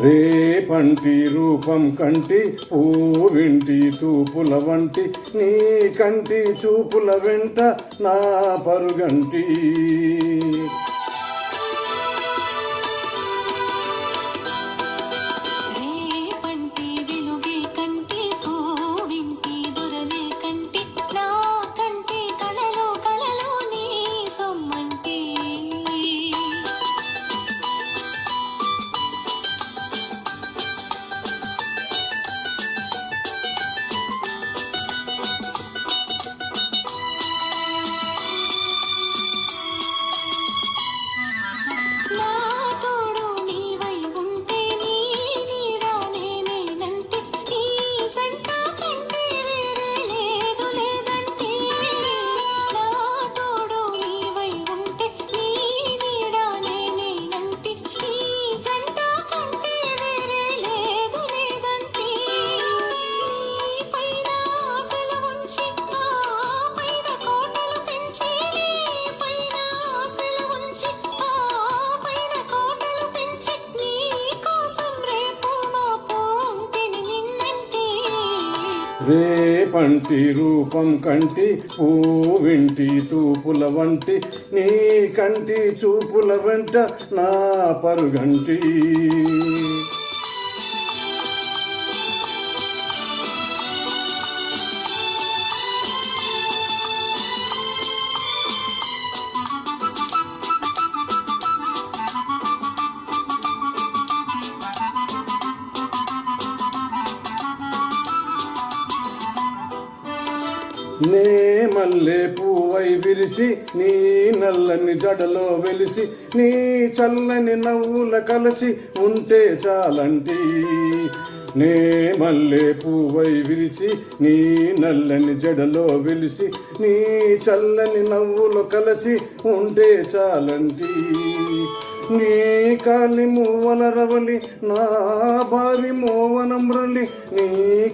రేపంటి రూపం కంటి పూవింటి చూపుల వంటి నీ కంటి చూపుల వెంట నా పరుగంటి రేపంటి రూపం కంటి పూవింటి చూపుల వంటి నీ కంటి చూపుల వెంట నా పరుగంటి నే మల్లె పువ్వై విరిసి నీ నల్లని జడలో వెలిసి నీ చల్లని నవ్వుల కలిసి ఉంటే చాలంటి నే మల్లె పువ్వై విరిసి నీ నల్లని జడలో వెలిసి నీ చల్లని నవ్వులు కలిసి ఉంటే చాలంటి నీ కాలి మూవల రవలి నా భావి మోవన మురళి నీ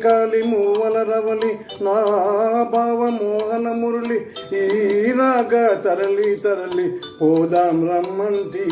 కాలి మూవల రవలి నా భావ మోహన మురళి ఈ రాగా తరలి తరలి పోదాం రమ్మంటి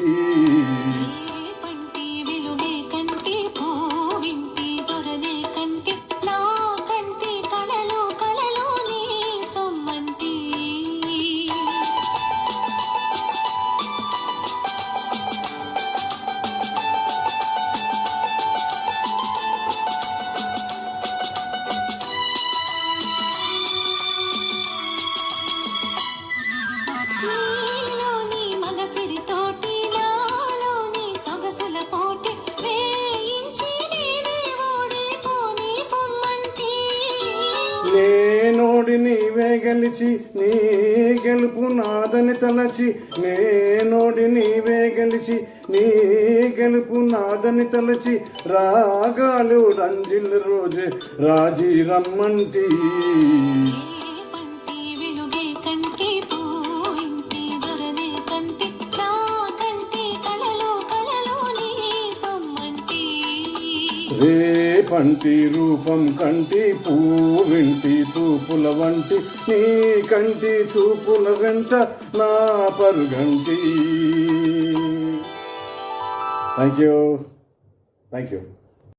నేనోడి నీవే గెలిచి నీ గెలుపు నాదని తలచి నేనోడి నీవే గెలిచి నీ గెలుపు నాదని తలచి రాగాలు రంజిల్ రోజే రాజీ రమ్మంటి రేపంటి రూపం కంటి పూవింటి చూపుల వంటి నీ కంటి చూపుల వెంట నా పరుగంటి. Thank you.